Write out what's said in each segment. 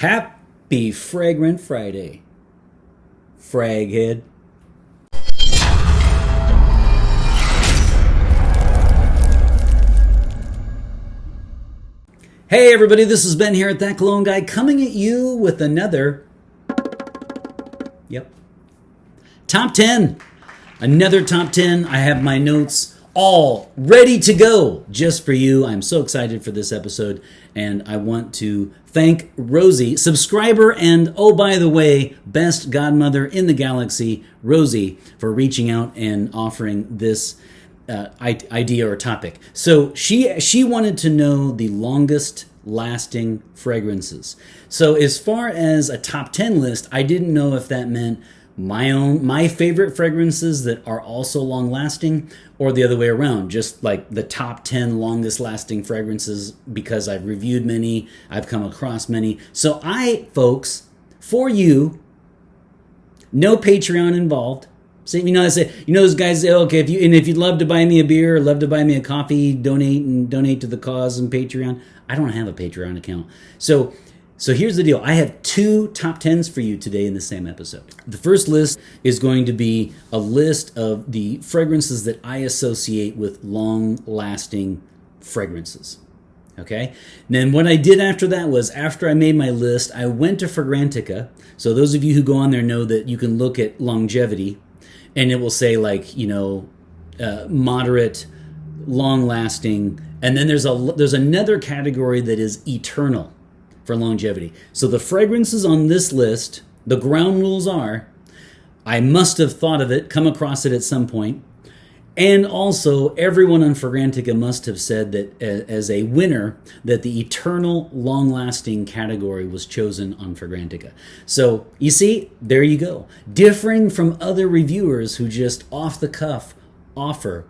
Happy Fragrant Friday, Fraghead. Hey everybody, this is Ben here at That Cologne Guy, coming at you with another, top 10. Another top 10. I have my notes all ready to go just for you. I'm so excited for this episode, and I want to thank Rosie, subscriber, and oh, by the way, best godmother in the galaxy, Rosie, for reaching out and offering this idea or topic. So she wanted to know the longest lasting fragrances. So as far as a top 10 list, I didn't know if that meant my favorite fragrances that are also long lasting, or the other way around, just like the top 10 longest lasting fragrances, because I've reviewed many, I've come across many. So folks, for you, no Patreon involved. So, I say, those guys say, okay, if you'd love to buy me a beer or love to buy me a coffee, donate to the cause and Patreon. I don't have a Patreon account. So here's the deal. I have two top 10s for you today in the same episode. The first list is going to be a list of the fragrances that I associate with long-lasting fragrances. Okay? And then what I did after that was, after I made my list, I went to Fragrantica. So those of you who go on there know that you can look at longevity, and it will say moderate, long-lasting, and then there's another category that is eternal for longevity. So the fragrances on this list, the ground rules are, I must have thought of it, come across it at some point, and also everyone on Fragrantica must have said that as a winner, that the eternal long-lasting category was chosen on Fragrantica. So you see, there you go. Differing from other reviewers who just off the cuff offer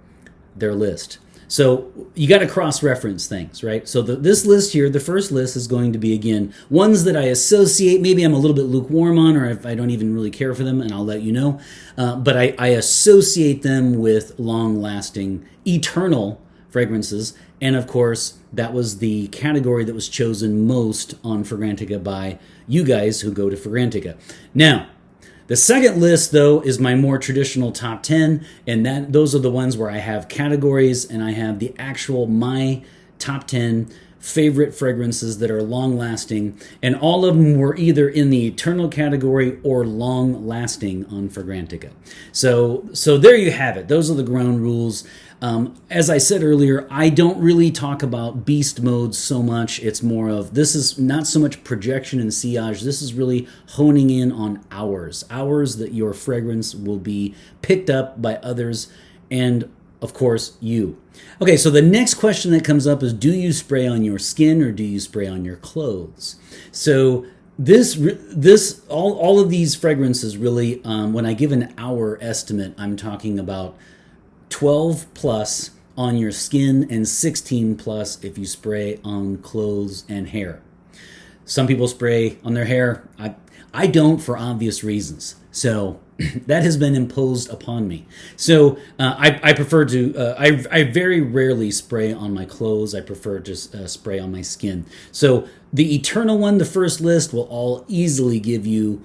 their list. So you got to cross-reference things, right? So this list here, the first list is going to be, again, ones that I associate. Maybe I'm a little bit lukewarm on, or if I don't even really care for them, and I'll let you know. But I associate them with long-lasting, eternal fragrances. And of course, that was the category that was chosen most on Fragrantica by you guys who go to Fragrantica. Now, the second list, though, is my more traditional top 10, and those are the ones where I have categories and I have the actual my top 10 favorite fragrances that are long-lasting, and all of them were either in the eternal category or long-lasting on Fragrantica. So there you have it. Those are the ground rules. As I said earlier, I don't really talk about beast modes so much. It's more of, this is not so much projection and sillage. This is really honing in on hours that your fragrance will be picked up by others, and of course you. Okay, so the next question that comes up is, do you spray on your skin or do you spray on your clothes? So all of these fragrances really, when I give an hour estimate, I'm talking about 12 plus on your skin and 16 plus if you spray on clothes and hair. Some people spray on their hair. I don't, for obvious reasons. So that has been imposed upon me. So I prefer to, I very rarely spray on my clothes. I prefer to spray on my skin. So the eternal one, the first list, will all easily give you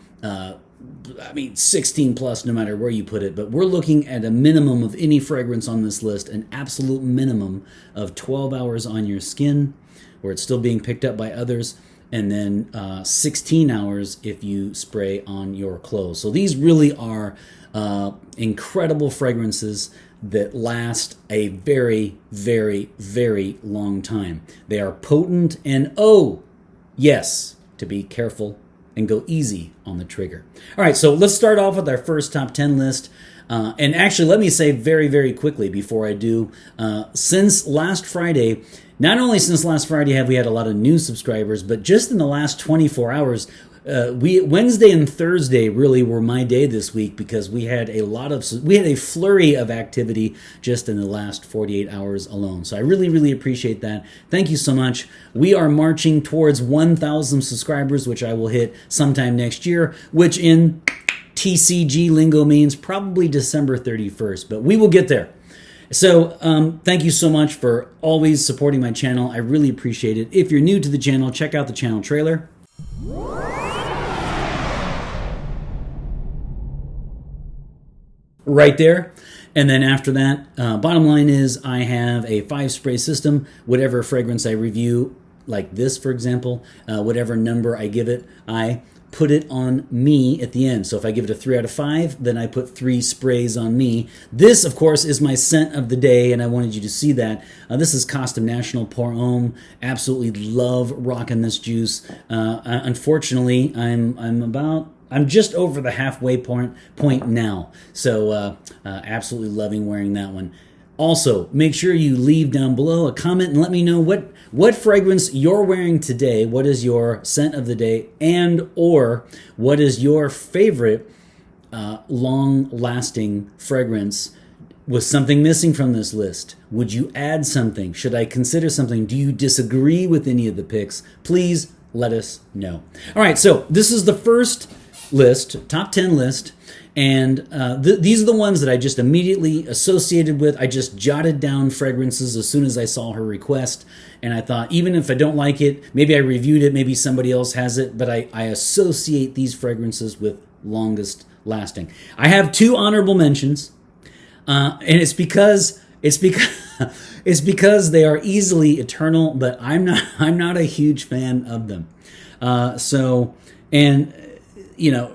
16 plus no matter where you put it, but we're looking at a minimum of any fragrance on this list, an absolute minimum of 12 hours on your skin where it's still being picked up by others, and then 16 hours if you spray on your clothes. So these really are incredible fragrances that last a very, very, very long time. They are potent, and yes, to be careful and go easy on the trigger. All right, so let's start off with our first top 10 list. And actually, let me say very, very quickly before I do, since last Friday, not only since last Friday have we had a lot of new subscribers, but just in the last 24 hours, Wednesday and Thursday really were my day this week, because we had a flurry of activity just in the last 48 hours alone. So I really, really appreciate that. Thank you so much. We are marching towards 1,000 subscribers, which I will hit sometime next year, which in TCG lingo means probably December 31st, but we will get there. So thank you so much for always supporting my channel. I really appreciate it. If you're new to the channel, check out the channel trailer. Right there. And then after that, bottom line is I have a 5-spray system. Whatever fragrance I review, like this, for example, whatever number I give it, I put it on me at the end. So if I give it a 3 out of 5, then I put 3 sprays on me. This, of course, is my scent of the day, and I wanted you to see that. This is Costume National Pour Homme. Absolutely love rocking this juice. Unfortunately, I'm just over the halfway point now. So absolutely loving wearing that one. Also, make sure you leave down below a comment and let me know what fragrance you're wearing today. What is your scent of the day, and or what is your favorite long-lasting fragrance? Was something missing from this list? Would you add something? Should I consider something? Do you disagree with any of the picks? Please let us know. All right, so this is the first list, top 10 list, and these are the ones that I just immediately associated with. I just jotted down fragrances as soon as I saw her request, and I thought, even if I don't like it, maybe I reviewed it, maybe somebody else has it, but I associate these fragrances with longest lasting. I have 2 honorable mentions, and it's because it's because they are easily eternal, but I'm not a huge fan of them. You know,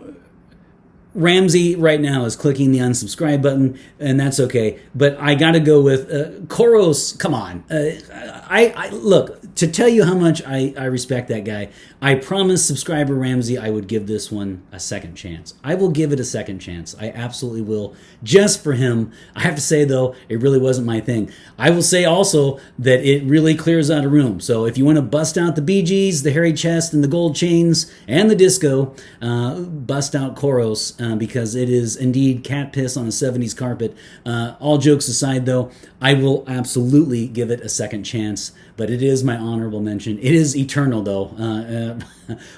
Ramsey right now is clicking the unsubscribe button, and that's okay. But I got to go with Koros. Come on, I look, to tell you how much I respect that guy. I promised subscriber Ramsey I would give this one a second chance. I will give it a second chance. I absolutely will, just for him. I have to say though, it really wasn't my thing. I will say also that it really clears out a room. So if you want to bust out the Bee Gees, the hairy chest, and the gold chains, and the disco, bust out Koros. Because it is indeed cat piss on a 70s carpet. All jokes aside, though, I will absolutely give it a second chance, but it is my honorable mention. It is eternal, though,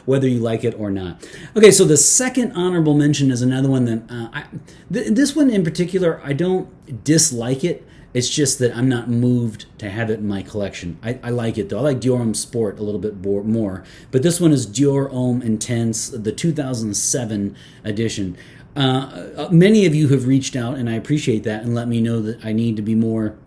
whether you like it or not. Okay, so the second honorable mention is another one that this one in particular, I don't dislike it. It's just that I'm not moved to have it in my collection. I like it, though. I like Dior Homme Sport a little bit more. But this one is Dior Homme Intense, the 2007 edition. Many of you have reached out, and I appreciate that, and let me know that I need to be more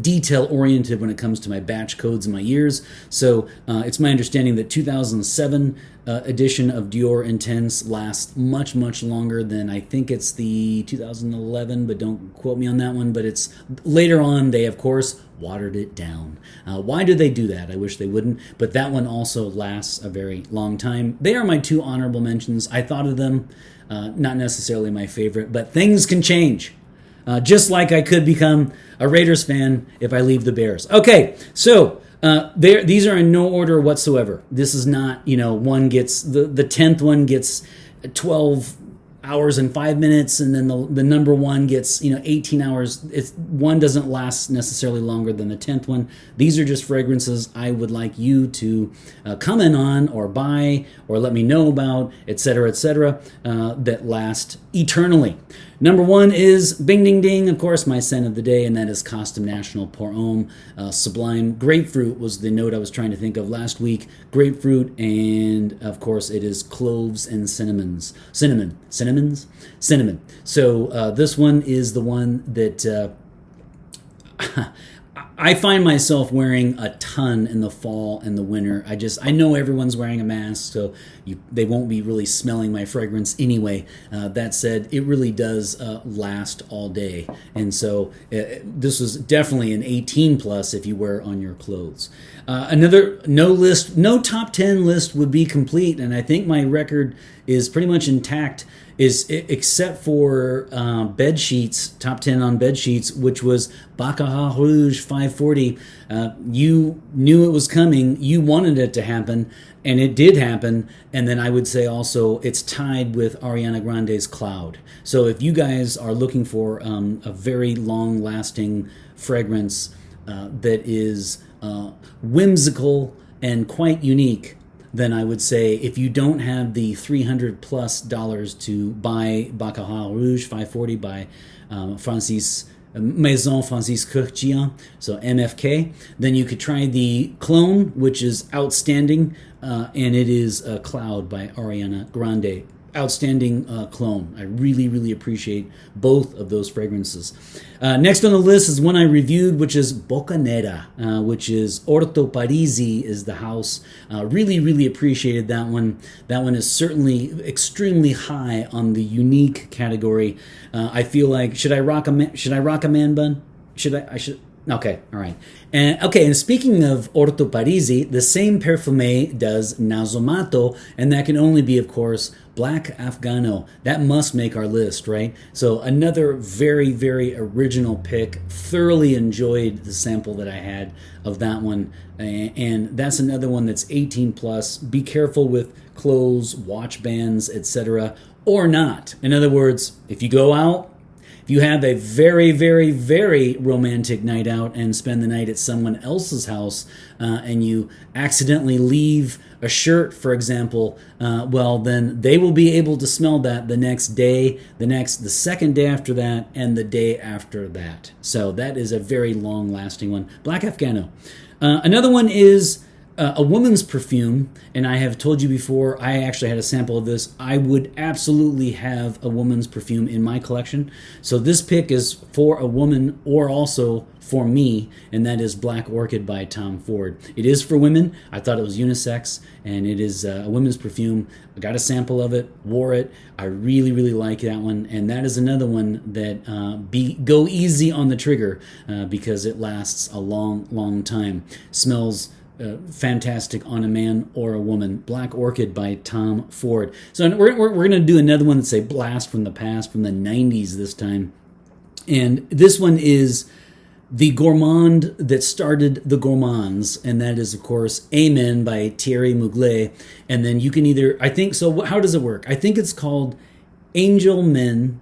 detail-oriented when it comes to my batch codes and my years. So it's my understanding that 2007 edition of Dior Intense lasts much, much longer than, I think it's the 2011, but don't quote me on that one. But it's later on, they, of course, watered it down. Why do they do that? I wish they wouldn't. But that one also lasts a very long time. They are my 2 honorable mentions. I thought of them, not necessarily my favorite, but things can change. Just like I could become a Raiders fan if I leave the Bears. Okay, so these are in no order whatsoever. This is not, one gets, the 10th one gets 12 hours and 5 minutes, and then the number 1 gets 18 hours. One doesn't last necessarily longer than the 10th one. These are just fragrances I would like you to comment on or buy or let me know about, etc., that last eternally. Number 1 is Bing Ding Ding, of course, my scent of the day, and that is Costume National Pour Homme Sublime. Grapefruit was the note I was trying to think of last week. Grapefruit, and of course it is cloves and cinnamon. So this one is the one that I find myself wearing a ton in the fall and the winter. I know everyone's wearing a mask, so they won't be really smelling my fragrance anyway. That said, it really does last all day. And so this was definitely an 18 plus if you wear on your clothes. No top 10 list would be complete, and I think my record is pretty much intact, except for bed sheets, top 10 on bed sheets, which was Baccarat Rouge 540. You knew it was coming, you wanted it to happen, and it did happen. And then I would say also it's tied with Ariana Grande's Cloud. So if you guys are looking for a very long-lasting fragrance that is whimsical and quite unique, then I would say if you don't have the $300+ to buy Baccarat Rouge 540 by Francis Maison Francis Kurkdjian, so MFK. Then you could try the Clone, which is outstanding, and it is Cloud by Ariana Grande. Outstanding clone. I really, really appreciate both of those fragrances. Next on the list is one I reviewed, which is Bocanera, which is Orto Parisi is the house. Really, really appreciated that one. That one is certainly extremely high on the unique category. I feel like should I rock a man bun? I should. Okay, all right. And speaking of Orto Parisi, the same Perfume does Nasomato, and that can only be, of course, Black Afghano. That must make our list, right? So another very, very original pick. Thoroughly enjoyed the sample that I had of that one. And that's another one that's 18 plus. Be careful with clothes, watch bands, etc. or not. In other words, if you go out, if you have a very, very, very romantic night out and spend the night at someone else's house and you accidentally leave a shirt, for example, well, then they will be able to smell that the next day, the second day after that, and the day after that. So that is a very long-lasting one. Black Afghano. Another one is a woman's perfume, and I have told you before, I actually had a sample of this. I would absolutely have a woman's perfume in my collection. So this pick is for a woman or also for me, and that is Black Orchid by Tom Ford. It is for women. I thought it was unisex, and it is a women's perfume. I got a sample of it, wore it. I really, really like that one, and that is another one that go easy on the trigger because it lasts a long, long time. Smells fantastic on a man or a woman. Black Orchid by Tom Ford. So we're going to do another one that's a blast from the past, from the 90s this time. And this one is the gourmand that started the gourmands, and that is, of course, Amen by Thierry Mugler. And then you can either, I think, so how does it work? I think it's called Angel Men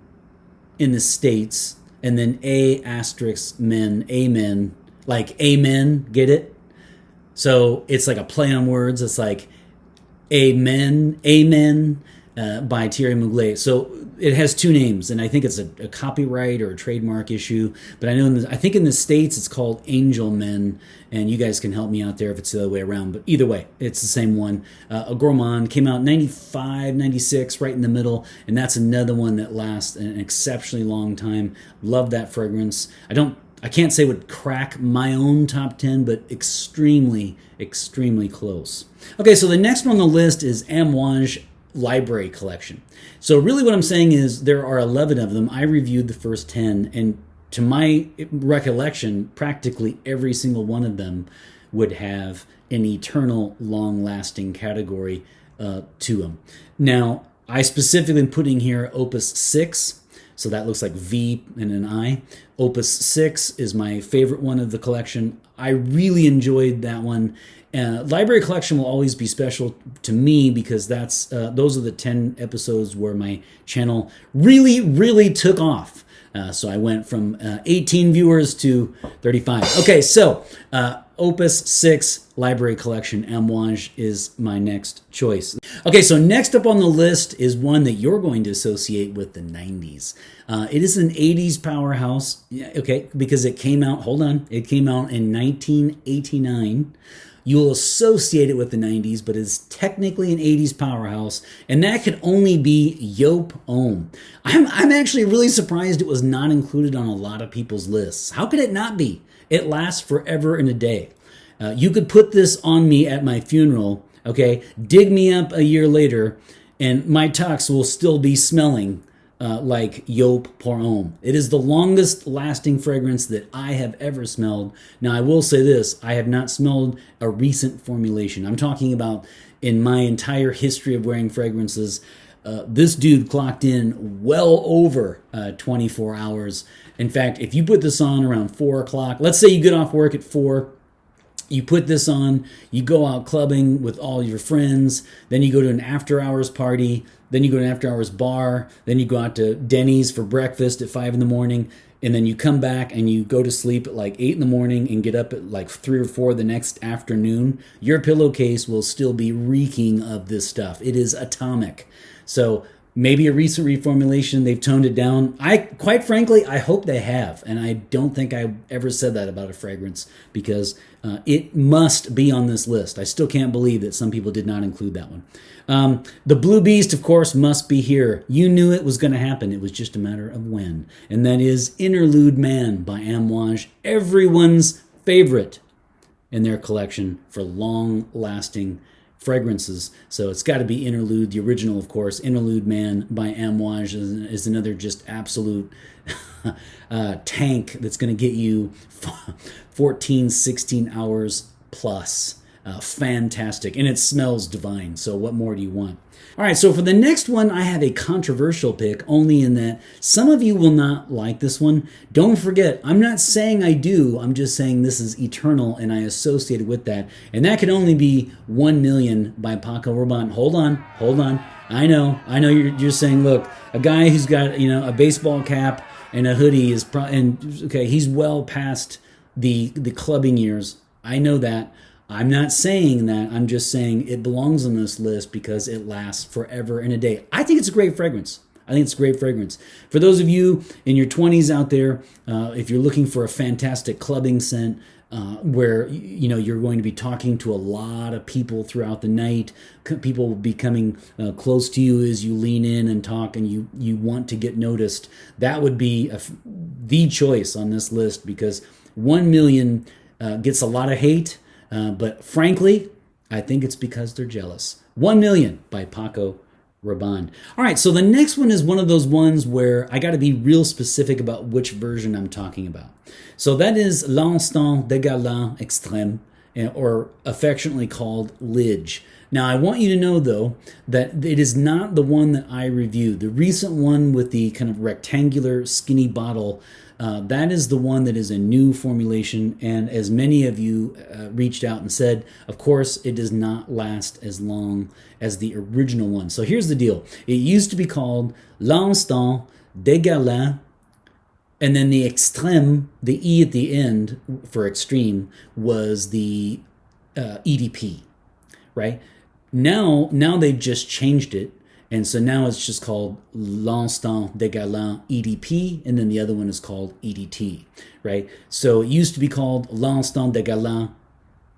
in the States, and then A*men, Amen, like Amen, get it? So it's like a play on words. It's like Amen by Thierry Mugler. So it has two names, and I think it's a copyright or a trademark issue. But I think in the States it's called Angel Men, and you guys can help me out there if it's the other way around. But either way, it's the same one. A gourmand came out 95, 96, right in the middle, and that's another one that lasts an exceptionally long time. Love that fragrance. I can't say would crack my own top 10, but extremely, extremely close. Okay, so the next one on the list is Amouage Library Collection. So really what I'm saying is there are 11 of them. I reviewed the first 10, and to my recollection, practically every single one of them would have an eternal, long-lasting category to them. Now, I specifically am putting here Opus 6. So that looks like V and an I. Opus 6 is my favorite one of the collection. I really enjoyed that one. Library Collection will always be special to me because those are the 10 episodes where my channel really, really took off. So I went from 18 viewers to 35. Okay, so Opus 6 Library Collection Amouage is my next choice. Okay, so next up on the list is one that you're going to associate with the 90s. It is an 80s powerhouse, okay, because it came out in 1989. You'll associate it with the 90s, but it's technically an 80s powerhouse, and that could only be Joop Homme. I'm actually really surprised it was not included on a lot of people's lists. How could it not be? It lasts forever and a day. You could put this on me at my funeral, okay? Dig me up a year later, and my tux will still be smelling like Joop Homme. It is the longest lasting fragrance that I have ever smelled. Now, I will say this, I have not smelled a recent formulation. I'm talking about in my entire history of wearing fragrances, this dude clocked in well over 24 hours. In fact, if you put this on around 4 o'clock, let's say you get off work at 4, you put this on, you go out clubbing with all your friends, then you go to an after-hours party, then you go to an after-hours bar, then you go out to Denny's for breakfast at 5 in the morning, and then you come back and you go to sleep at like 8 in the morning and get up at like 3 or 4 the next afternoon, your pillowcase will still be reeking of this stuff. It is atomic. So Maybe a recent reformulation, they've toned it down. Quite frankly, I hope they have. And I don't think I ever said that about a fragrance because it must be on this list. I still can't believe that some people did not include that one. The Blue Beast, of course, must be here. You knew it was going to happen. It was just a matter of when. And that is Interlude Man by Amouage, everyone's favorite in their collection for long-lasting fragrances. So it's got to be Interlude, the original, of course. Interlude Man by Amouage is another just absolute tank that's going to get you 14, 16 hours plus. Fantastic. And it smells divine. So what more do you want? All right, so for the next one, I have a controversial pick, only in that some of you will not like this one. Don't forget, I'm not saying I do. I'm just saying this is eternal, and I associate it with that. And that could only be 1 Million by Paco Rabanne. Hold on. I know you're saying, look, a guy who's got a baseball cap and a hoodie is okay. He's well past the clubbing years. I know that. I'm not saying that. I'm just saying it belongs on this list because it lasts forever and a day. I think it's a great fragrance. For those of you in your 20s out there, if you're looking for a fantastic clubbing scent, where you're going to be talking to a lot of people throughout the night, people will be coming close to you as you lean in and talk, and you want to get noticed, that would be the choice on this list because 1 Million gets a lot of hate. But frankly, I think it's because they're jealous. 1 Million by Paco Rabanne. All right, so the next one is one of those ones where I got to be real specific about which version I'm talking about. So that is L'Instant de Guerlain Extrême, or affectionately called LIDGE. Now, I want you to know, though, that it is not the one that I reviewed. The recent one with the kind of rectangular, skinny bottle, that is the one that is a new formulation. And as many of you reached out and said, of course, it does not last as long as the original one. So here's the deal. It used to be called L'Instant de Guerlain, and then the Extrême, the E at the end for extreme, was the EDP, right? Now they've just changed it, and so now it's just called L'Instant de Guerlain EDP, and then the other one is called EDT, right? So it used to be called L'Instant de Guerlain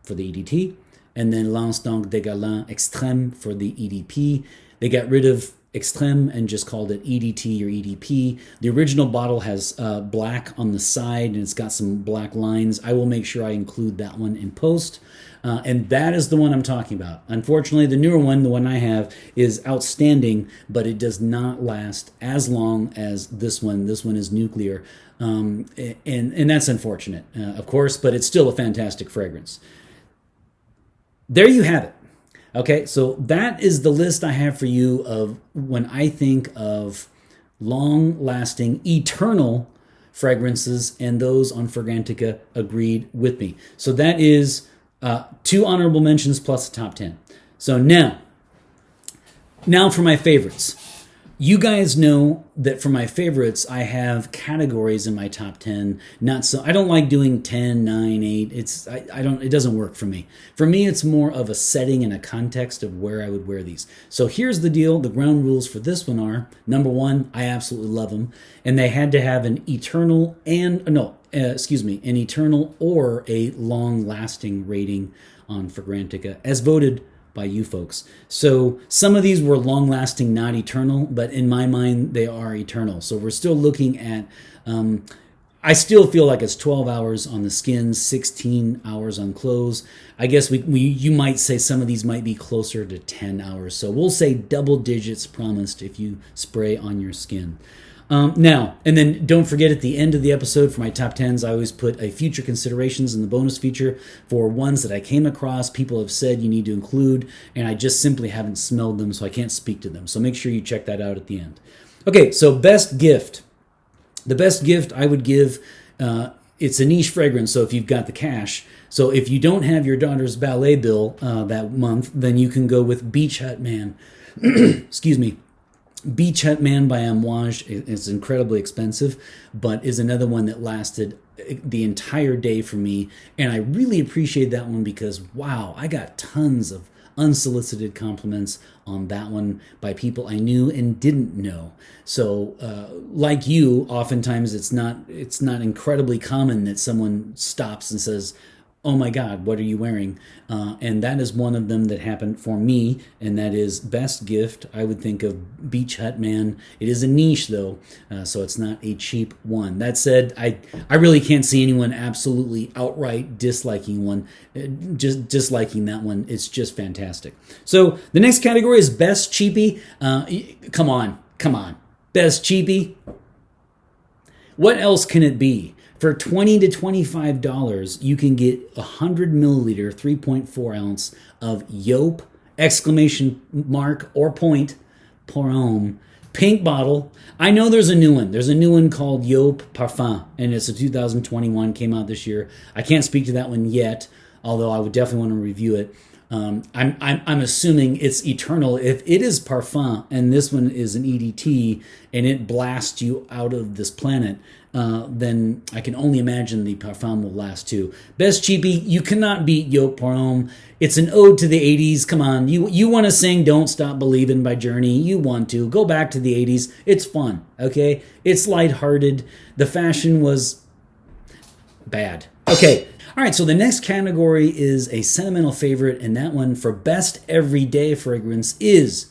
for the EDT, and then L'Instant de Guerlain Extrême for the EDP. They got rid of Extrême and just called it EDT or EDP. The original bottle has black on the side, and it's got some black lines. I will make sure I include that one in post. And that is the one I'm talking about. Unfortunately, the newer one, the one I have, is outstanding, but it does not last as long as this one. This one is nuclear, and that's unfortunate, of course, but it's still a fantastic fragrance. There you have it. Okay, so that is the list I have for you of when I think of long-lasting, eternal fragrances, and those on Fragrantica agreed with me. So that is 2 honorable mentions plus a top 10. So now for my favorites. You guys know that for my favorites, I have categories in my top 10. I don't like doing 10, 9, 8. It doesn't work for me. For me, it's more of a setting and a context of where I would wear these. So here's the deal. The ground rules for this one are, number 1, I absolutely love them. And they had to have an eternal or a long-lasting rating on Fragrantica, as voted by you folks. So some of these were long-lasting, not eternal, but in my mind, they are eternal. So we're still looking at, I still feel like it's 12 hours on the skin, 16 hours on clothes. I guess you might say some of these might be closer to 10 hours. So we'll say double digits promised if you spray on your skin. Now, and then don't forget at the end of the episode for my top 10s, I always put a future considerations in the bonus feature for ones that I came across, people have said you need to include, and I just simply haven't smelled them, so I can't speak to them. So make sure you check that out at the end. Okay, so best gift. The best gift I would give, it's a niche fragrance, so if you've got the cash. So if you don't have your daughter's ballet bill that month, then you can go with Beach Hut Man. Excuse me. Beach Hut Man by Amouage is incredibly expensive, but is another one that lasted the entire day for me. And I really appreciate that one because, wow, I got tons of unsolicited compliments on that one by people I knew and didn't know. So, like you, oftentimes it's not incredibly common that someone stops and says, "Oh my God, what are you wearing?" And that is one of them that happened for me, and that is best gift. I would think of Beach Hut Man. It is a niche though, so it's not a cheap one. That said, I really can't see anyone absolutely outright disliking one, just disliking that one. It's just fantastic. So the next category is best cheapie. Come on, best cheapie. What else can it be? For $20 to $25, you can get 100 milliliter, 3.4 ounce of Joop, exclamation mark or point, pour homme, pink bottle. I know there's a new one. There's a new one called Joop Parfum, and it's a 2021, came out this year. I can't speak to that one yet, although I would definitely want to review it. I'm assuming it's eternal. If it is Parfum and this one is an EDT and it blasts you out of this planet, then I can only imagine the Parfum will last too. Best cheapie, you cannot beat Joop Parfum. It's an ode to the 80s. Come on, you want to sing Don't Stop Believin' by Journey. You want to. Go back to the 80s. It's fun, okay? It's lighthearted. The fashion was bad. Okay. All right, so the next category is a sentimental favorite, and that one for best everyday fragrance is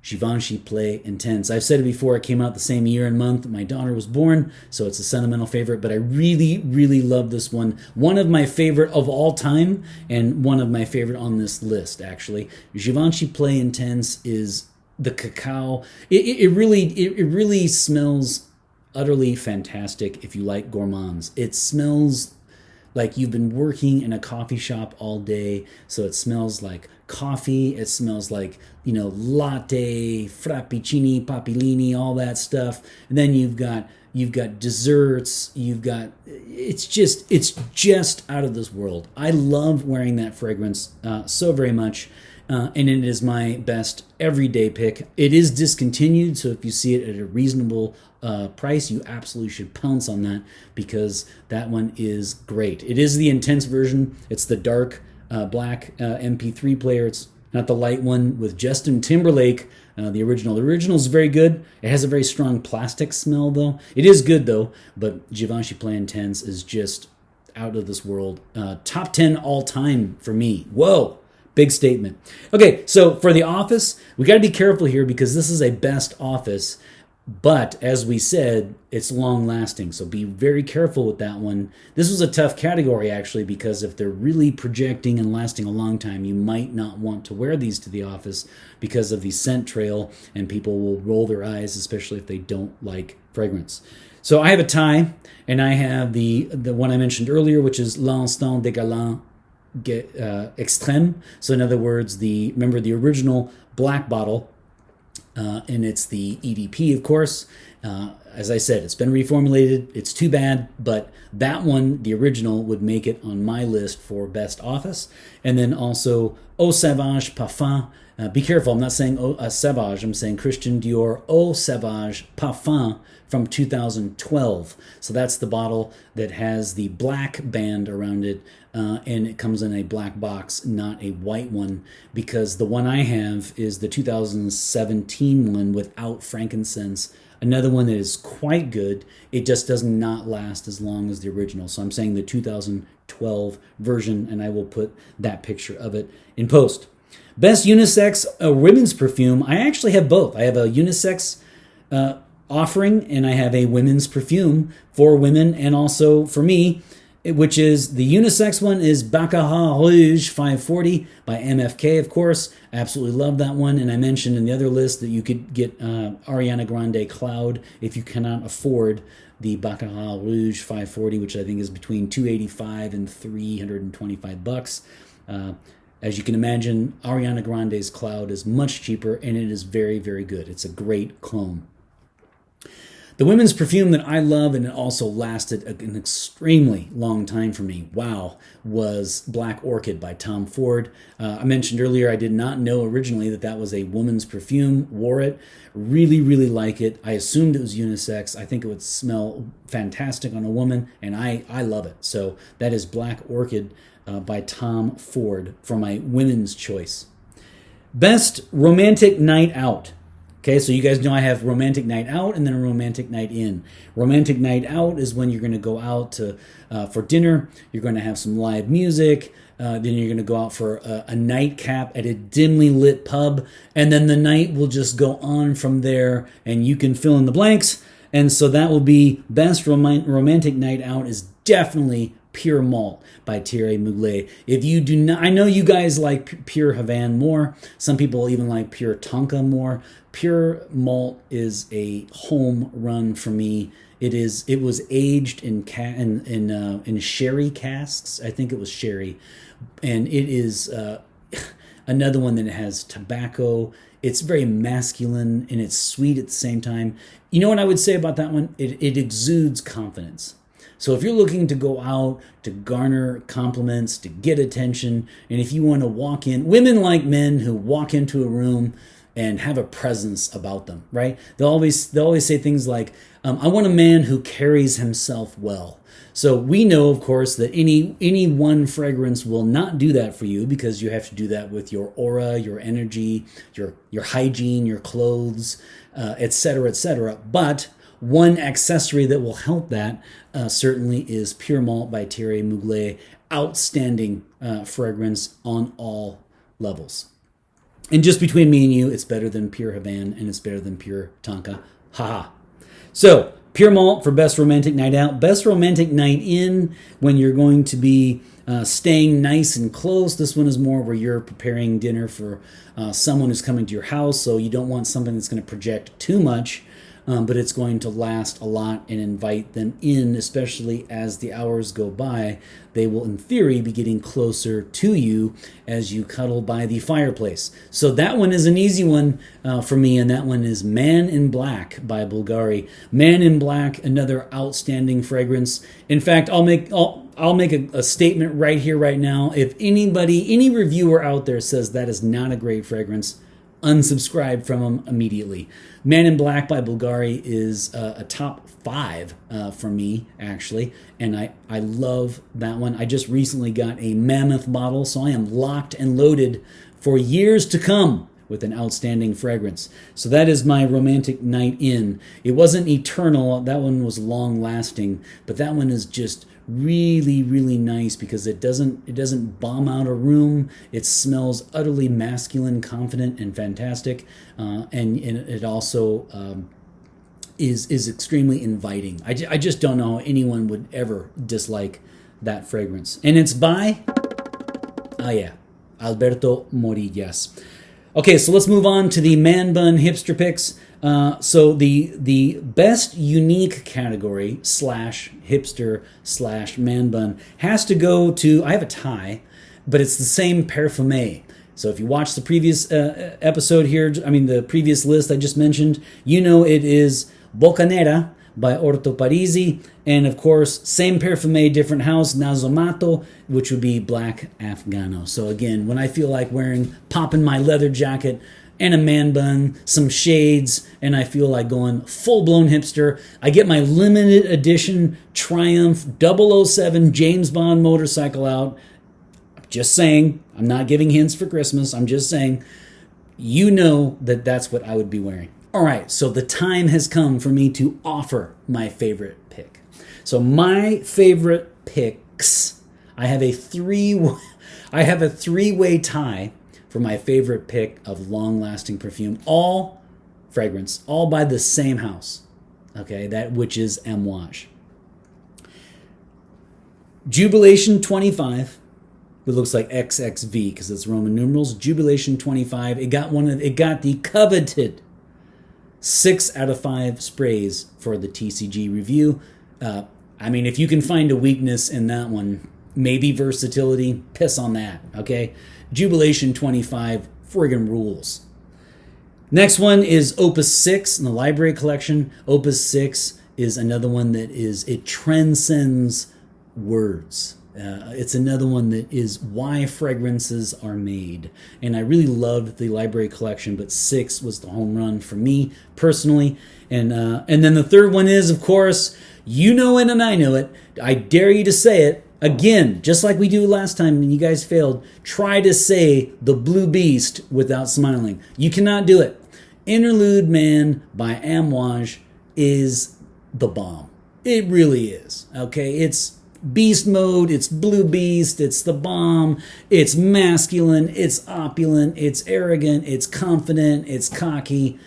Givenchy Play Intense. I've said it before, it came out the same year and month my daughter was born, so it's a sentimental favorite, but I really, really love this one. One of my favorite of all time, and one of my favorite on this list, actually. Givenchy Play Intense is the cacao. It really smells utterly fantastic if you like gourmands. It smells like you've been working in a coffee shop all day, so it smells like coffee. It smells like, latte, frappuccini, papillini, all that stuff. And then you've got desserts. It's just out of this world. I love wearing that fragrance so very much. And it is my best everyday pick. It is discontinued, so if you see it at a reasonable price, you absolutely should pounce on that because that one is great. It is the intense version. It's the dark black MP3 player. It's not the light one with Justin Timberlake, the original. The original is very good. It has a very strong plastic smell, though. It is good, though, but Givenchy Play Intense is just out of this world. Top 10 all time for me. Whoa! Big statement. Okay, so for the office, we got to be careful here because this is a best office, but as we said, it's long lasting. So be very careful with that one. This was a tough category actually because if they're really projecting and lasting a long time, you might not want to wear these to the office because of the scent trail, and people will roll their eyes, especially if they don't like fragrance. So I have a tie, and I have the one I mentioned earlier, which is L'Instant de Guerlain Extrême. So in other words, remember the original black bottle, and it's the EDP, of course. As I said, it's been reformulated. It's too bad, but that one, the original, would make it on my list for best office. And then also Eau Sauvage Parfum. Be careful, I'm not saying Sauvage, I'm saying Christian Dior Eau Sauvage Parfum from 2012. So that's the bottle that has the black band around it, and it comes in a black box, not a white one, because the one I have is the 2017 one without frankincense. Another one that is quite good. It just does not last as long as the original. So I'm saying the 2012 version, and I will put that picture of it in post. Best unisex women's perfume. I actually have both. I have a unisex offering, and I have a women's perfume for women and also for me, which is the unisex one is Baccarat Rouge 540 by MFK, of course. I absolutely love that one. And I mentioned in the other list that you could get Ariana Grande Cloud if you cannot afford the Baccarat Rouge 540, which I think is between $285 and $325. As you can imagine, Ariana Grande's Cloud is much cheaper, and it is very, very good. It's a great clone. The women's perfume that I love, and it also lasted an extremely long time for me, was Black Orchid by Tom Ford. I mentioned earlier I did not know originally that was a woman's perfume. Wore it. Really, really like it. I assumed it was unisex. I think it would smell fantastic on a woman, and I love it. So that is Black Orchid by Tom Ford for my women's choice. Best romantic night out. Okay, so you guys know I have romantic night out and then a romantic night in. Romantic night out is when you're going to go out to for dinner. You're going to have some live music. Then you're going to go out for a nightcap at a dimly lit pub. And then the night will just go on from there. And you can fill in the blanks. And so that will be best romantic night out is definitely Pure Malt by Thierry Mugler. If you do not, I know you guys like Pure Havana more. Some people even like Pure Tonka more. Pure Malt is a home run for me. It was aged in sherry casks. I think it was sherry, and it is another one that has tobacco. It's very masculine and it's sweet at the same time. You know what I would say about that one? It exudes confidence. So if you're looking to go out to garner compliments, to get attention, and if you want to walk in, women like men who walk into a room and have a presence about them, right? They'll always say things like, I want a man who carries himself well. So we know, of course, that any one fragrance will not do that for you because you have to do that with your aura, your energy, your hygiene, your clothes, etc., etc. But one accessory that will help that certainly is Pure Malt by Thierry Mugler. Outstanding fragrance on all levels. And just between me and you, it's better than Pure Havana and it's better than Pure Tonka. Haha. So, Pure Malt for best romantic night out. Best romantic night in when you're going to be staying nice and close. This one is more where you're preparing dinner for someone who's coming to your house. So you don't want something that's going to project too much. But it's going to last a lot and invite them in, especially as the hours go by. They will, in theory, be getting closer to you as you cuddle by the fireplace. So that one is an easy one for me, and that one is Man in Black by Bulgari. Man in Black, another outstanding fragrance. In fact, I'll make a statement right here, right now. If any reviewer out there says that is not a great fragrance, unsubscribe from them immediately. Man in Black by Bulgari is a top 5 for me, actually, and I love that one. I just recently got a mammoth bottle, so I am locked and loaded for years to come with an outstanding fragrance. So that is my romantic night in. It wasn't eternal, that one was long lasting, but that one is just really, really nice because it doesn't bomb out a room. It smells utterly masculine, confident, and fantastic, and it also is extremely inviting. I just don't know how anyone would ever dislike that fragrance. And it's by Alberto Morillas. Okay, so let's move on to the man bun hipster picks. So the best unique category / hipster / man bun has to go to, I have a tie, but it's the same Perfume. So if you watch the previous episode here, the previous list I just mentioned, you know it is Boccanera by Orto Parisi, and of course, same Perfume, different house, Nasomato, which would be Black Afghano. So again, when I feel like popping my leather jacket and a man bun, some shades, and I feel like going full-blown hipster, I get my limited edition Triumph 007 James Bond motorcycle out. I'm just saying, I'm not giving hints for Christmas, I'm just saying, you know that's what I would be wearing. All right, so the time has come for me to offer my favorite pick. So my favorite picks, I have a three-way tie for my favorite pick of long-lasting perfume. All fragrance, all by the same house, okay, which is Amouage. Jubilation 25. It looks like XXV because it's Roman numerals. Jubilation 25. It got the coveted 6 out of 5 sprays for the TCG review. If you can find a weakness in that one, maybe versatility, piss on that, okay? Jubilation 25 friggin' rules. Next one is Opus 6 in the library collection. Opus 6 is another one it transcends words. It's another one that is why fragrances are made. And I really loved the library collection, but 6 was the home run for me personally. And then the third one is, of course, you know it and I know it. I dare you to say it. Again, just like we do last time and you guys failed, try to say the Blue Beast without smiling. You cannot do it. Interlude Man by Amouage is the bomb. It really is. Okay, it's beast mode, it's Blue Beast, it's the bomb, it's masculine, it's opulent, it's arrogant, it's confident, it's cocky,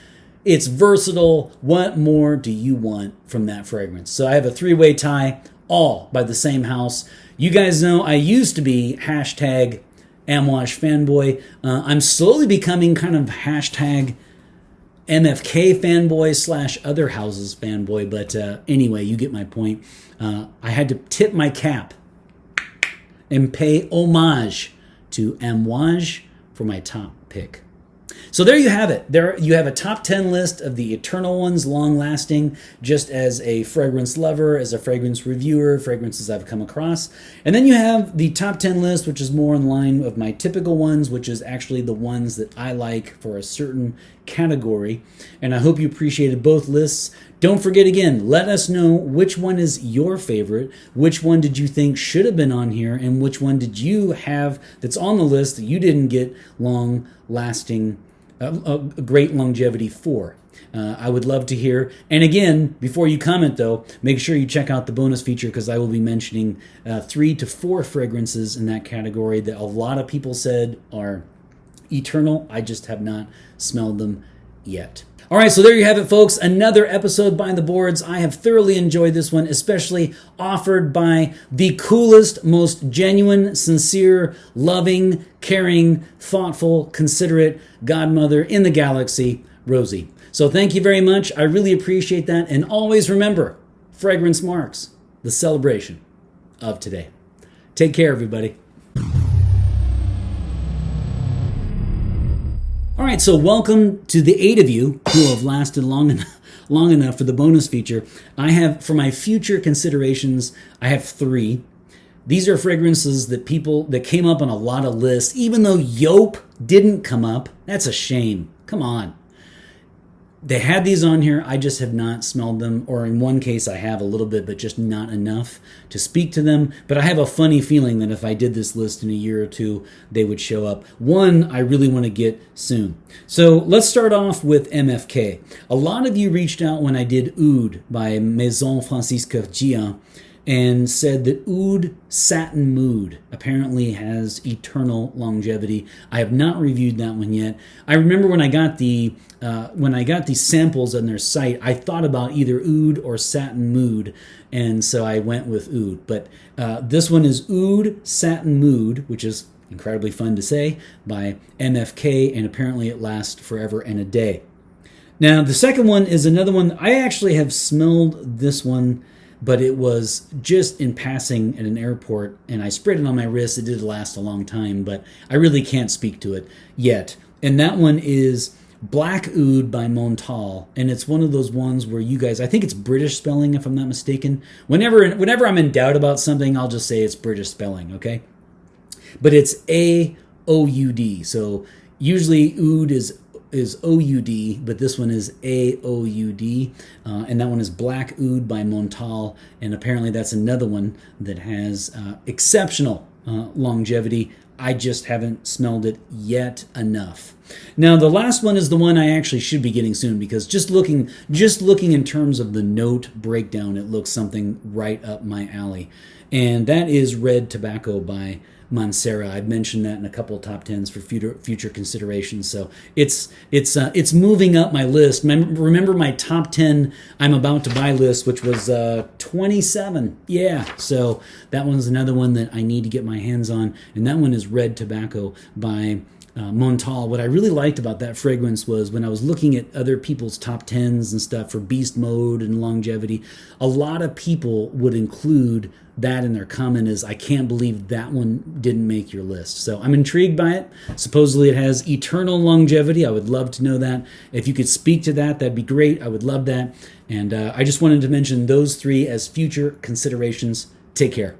it's versatile. What more do you want from that fragrance? So I have a 3-way tie, all by the same house. You guys know I used to be hashtag Amouage fanboy. I'm slowly becoming kind of hashtag MFK fanboy / other houses fanboy, but anyway, you get my point. I had to tip my cap and pay homage to Amouage for my top pick. So there you have it. There you have a top 10 list of the eternal ones, long-lasting, just as a fragrance lover, as a fragrance reviewer, fragrances I've come across. And then you have the top 10 list, which is more in line of my typical ones, which is actually the ones that I like for a certain category. And I hope you appreciated both lists. Don't forget, again, let us know which one is your favorite, which one did you think should have been on here, and which one did you have that's on the list that you didn't get long-lasting a great longevity for. I would love to hear. And again, before you comment though, make sure you check out the bonus feature because I will be mentioning 3 to 4 fragrances in that category that a lot of people said are eternal. I just have not smelled them yet. All right, so there you have it, folks. Another episode by the boards. I have thoroughly enjoyed this one, especially offered by the coolest, most genuine, sincere, loving, caring, thoughtful, considerate godmother in the galaxy, Rosie. So thank you very much. I really appreciate that. And always remember, fragrance marks the celebration of today. Take care, everybody. All right, so welcome to the 8 of you who have lasted long enough for the bonus feature. I have, for my future considerations, I have 3. These are fragrances that came up on a lot of lists, even though Joop didn't come up. That's a shame. Come on. They had these on here. I just have not smelled them, or in one case I have a little bit, but just not enough to speak to them. But I have a funny feeling that if I did this list in a year or 2, they would show up. One I really want to get soon. So let's start off with MFK. A lot of you reached out when I did Oud by Maison Francis Kurkdjian and said that Oud Satin Mood apparently has eternal longevity. I have not reviewed that one yet. I remember when I got the samples on their site, I thought about either Oud or Satin Mood, and so I went with Oud. But this one is Oud Satin Mood, which is incredibly fun to say, by MFK, and apparently it lasts forever and a day. Now, the second one is another one. I actually have smelled this one, but it was just in passing at an airport, and I sprayed it on my wrist. It did last a long time, but I really can't speak to it yet. And that one is Black Oud by Montal, and it's one of those ones where you guys, I think it's British spelling if I'm not mistaken. Whenever I'm in doubt about something, I'll just say it's British spelling, okay? But it's A-O-U-D, so usually Oud is O-U-D, but this one is A-O-U-D, and that one is Black Oud by Montal, and apparently that's another one that has exceptional longevity. I just haven't smelled it yet enough. Now, the last one is the one I actually should be getting soon, because just looking in terms of the note breakdown, it looks something right up my alley, and that is Red Tobacco by Mancera. I've mentioned that in a couple of top 10s for future considerations. So it's moving up my list. Remember my top 10 I'm about to buy list, which was 27. Yeah, so that one's another one that I need to get my hands on, and that one is Red Tobacco by Montal. What I really liked about that fragrance was when I was looking at other people's top 10s and stuff for beast mode and longevity, a lot of people would include that in their comment is, I can't believe that one didn't make your list. So I'm intrigued by it. Supposedly it has eternal longevity. I would love to know that. If you could speak to that, that'd be great. I would love that. And I just wanted to mention those 3 as future considerations. Take care.